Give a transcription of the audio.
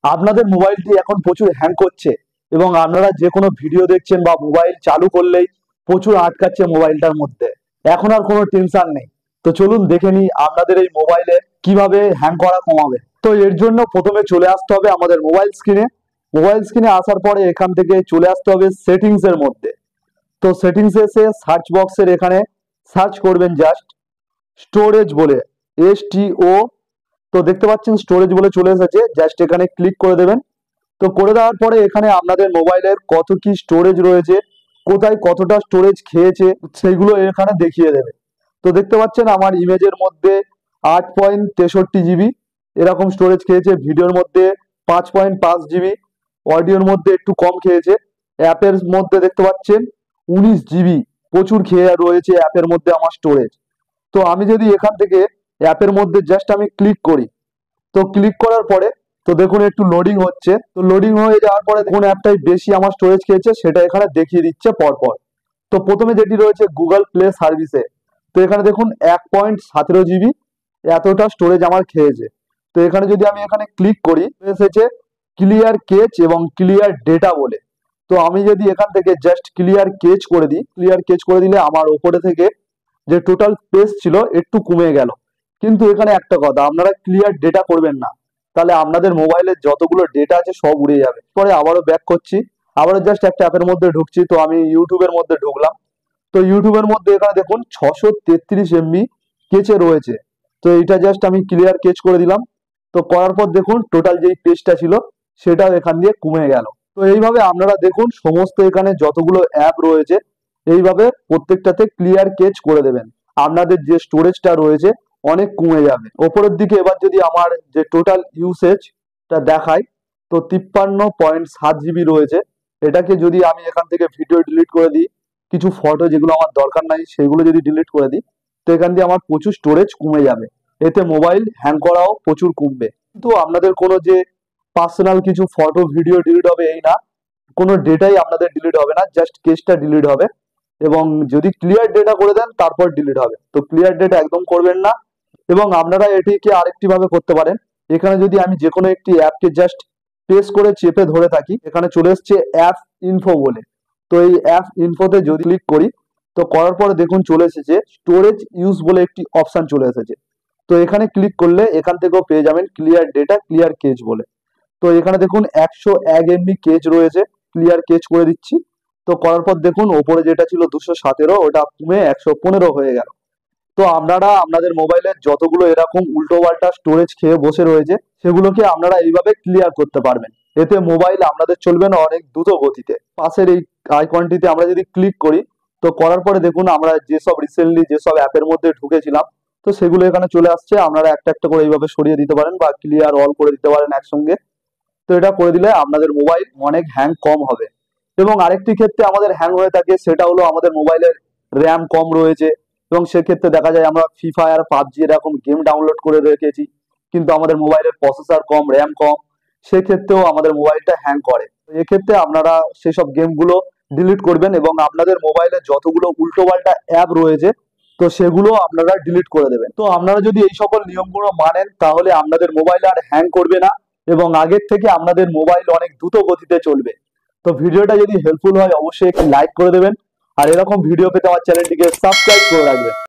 আপনাদের মোবাইলটি এখন প্রচুর হ্যাং করছে এবং আপনারা যে কোনো ভিডিও দেখছেন বা মোবাইল চালু করলেই প্রচুর আটকাচ্ছে মোবাইলটার মধ্যে। এখন আর কোনো টেনশন নেই। তো চলুন দেখে নিই আপনাদের এই মোবাইলে কিভাবে হ্যাং করা কমাবে। তো এর জন্য প্রথমে চলে আসতে হবে আমাদের মোবাইল স্ক্রিনে আসার পরে এখান থেকে চলে আসতে হবে সেটিংস এর মধ্যে। তো সেটিংস এসে সার্চ বক্সের এখানে সার্চ করবেন জাস্ট স্টোরেজ বলে, STO। তো দেখতে পাচ্ছেন স্টোরেজ বলে চলে এসেছে, জাস্ট এখানে ক্লিক করে দেবেন। তো করে দেওয়ার পরে এখানে আপনাদের মোবাইলের কত কি স্টোরেজ রয়েছে, কোথায় কতটা স্টোরেজ খেয়েছে সেগুলো এখানে দেখিয়ে দেবে। তো দেখতে পাচ্ছেন আমার ইমেজের মধ্যে 8.63 GB এরকম স্টোরেজ খেয়েছে, ভিডিওর মধ্যে 5.5 GB, অডিওর মধ্যে একটু কম খেয়েছে, অ্যাপের মধ্যে দেখতে পাচ্ছেন 19 GB প্রচুর খেয়ে রয়েছে অ্যাপের মধ্যে আমার স্টোরেজ। তো আমি যদি এখান থেকে অ্যাপের মধ্যে জাস্ট আমি ক্লিক করি, তো ক্লিক করার পরে তো দেখুন একটু লোডিং হচ্ছে। তো লোডিং হয়ে যাওয়ার পরে কোন অ্যাপটাই বেশি আমার স্টোরেজ খেয়েছে সেটা এখানে দেখিয়ে দিচ্ছে পরপর। তো প্রথমে যেটি রয়েছে গুগল প্লে সার্ভিসে, তো এখানে দেখুন 1.17 GB এতটা স্টোরেজ আমার খেয়েছে। তো এখানে যদি আমি এখানে ক্লিক করি, এসেছে ক্লিয়ার কেচ এবং ক্লিয়ার ডেটা বলে। তো আমি যদি এখান থেকে জাস্ট ক্লিয়ার কেচ করে দিই, ক্লিয়ার কেচ করে দিলে আমার ওপরে থেকে যে টোটাল স্পেস ছিল একটু কমে গেল। কিন্তু এখানে একটা কথা, আপনারা ক্লিয়ার ডেটা করবেন না, তাহলে আপনাদের মোবাইলের যতগুলো ডেটা আছে সব উড়ে যাবে। পরে আবারও ব্যাক করছি, আবারও জাস্ট একটা অ্যাপের মধ্যে ঢুকছি। তো আমি ইউটিউবের মধ্যে ঢুকলাম। তো ইউটিউবের মধ্যে এখানে দেখুন 633 MB কেচে রয়েছে। তো এটা জাস্ট আমি ক্লিয়ার কেচ করে দিলাম। তো করার পর দেখুন টোটাল যেই পেজটা ছিল সেটাও এখান দিয়ে কমে গেল। তো এইভাবে আপনারা দেখুন সমস্ত এখানে যতগুলো অ্যাপ রয়েছে এইভাবে প্রত্যেকটাতে ক্লিয়ার কেচ করে দেবেন, আপনাদের যে স্টোরেজটা রয়েছে অনেক কমে যাবে। ওপরের দিকে এবার যদি আমার যে টোটাল ইউসেজটা দেখায়, তো 53.7 GB রয়েছে। এটাকে যদি আমি এখান থেকে ভিডিও ডিলিট করে দিই, কিছু ফটো যেগুলো আমার দরকার নাই সেগুলো যদি ডিলিট করে দিই, তো এখান দিয়ে আমার প্রচুর স্টোরেজ কমে যাবে। এতে মোবাইল হ্যাং করাও প্রচুর কমবে। কিন্তু আপনাদের কোনো যে পার্সোনাল কিছু ফটো ভিডিও ডিলিট হবে এই না, কোনো ডেটাই আপনাদের ডিলিট হবে না, জাস্ট কেসটা ডিলিট হবে। এবং যদি ক্লিয়ার ডেটা করে দেন তারপর ডিলিট হবে। তো ক্লিয়ার ডেটা একদম করবেন না। এবং আপনারা এটিকে আরেকটি ভাবে করতে পারেন, এখানে যদি আমি যে কোনো একটি অ্যাপকে জাস্ট প্রেস করে চেপে ধরে থাকি, এখানে চলে এসছে অ্যাপ ইনফো বলে। তো এই অ্যাপ ইনফোতে যদি ক্লিক করি, তো করার পরে দেখুন চলে এসেছে স্টোরেজ ইউজ বলে একটি অপশন চলে এসেছে। তো এখানে ক্লিক করলে এখান থেকেও পেয়ে যাবেন ক্লিয়ার ডেটা ক্লিয়ার কেচ বলে। তো এখানে দেখুন 101 MB কেচ রয়েছে, ক্লিয়ার কেচ করে দিচ্ছি। তো করার পর দেখুন ওপরে যেটা ছিল 217 ওটা কমে 115 হয়ে গেল। তো আপনারা আপনাদের মোবাইলের যতগুলো এরকম উল্টো পাল্টা স্টোরেজ খেয়ে বসে রয়েছে সেগুলোকে আপনারা এইভাবে ক্লিয়ার করতে পারবেন। এতে মোবাইল আপনাদের চলবে না অনেক দ্রুত গতিতে। পাশের এই আইকনটিতে আমরা যদি ক্লিক করি, তো করার পরে দেখুন আমরা যেসব রিসেন্টলি যেসব অ্যাপের মধ্যে ঢুকেছিলাম তো সেগুলো এখানে চলে আসছে। আপনারা একটা একটা করে এইভাবে সরিয়ে দিতে পারেন বা ক্লিয়ার অল করে দিতে পারেন একসঙ্গে। তো এটা করে দিলে আপনাদের মোবাইল অনেক হ্যাং কম হবে। এবং আরেকটি ক্ষেত্রে আমাদের হ্যাং হয়ে থাকে সেটা হলো আমাদের মোবাইলের র্যাম কম রয়েছে এবং সেক্ষেত্রে দেখা যায় আমরা ফ্রি ফায়ার পাবজি এরকম গেম ডাউনলোড করে রেখেছি, কিন্তু আমাদের মোবাইলের প্রসেসর কম র্যাম কম, সেক্ষেত্রেও আমাদের মোবাইলটা হ্যাং করে। এক্ষেত্রে আপনারা সেসব গেমগুলো ডিলিট করবেন এবং আপনাদের মোবাইলে যতগুলো উল্টোপাল্টা অ্যাপ রয়েছে তো সেগুলো আপনারা ডিলিট করে দেবেন। তো আপনারা যদি এই সকল নিয়মগুলো মানেন তাহলে আপনাদের মোবাইল আর হ্যাং করবে না এবং আগের থেকে আপনাদের মোবাইল অনেক দ্রুত গতিতে চলবে। তো ভিডিওটা যদি হেল্পফুল হয় অবশ্যই একটি লাইক করে দেবেন আর এরকম ভিডিও পেতে আমার চ্যানেলটিকে সাবস্ক্রাইব করে রাখবেন।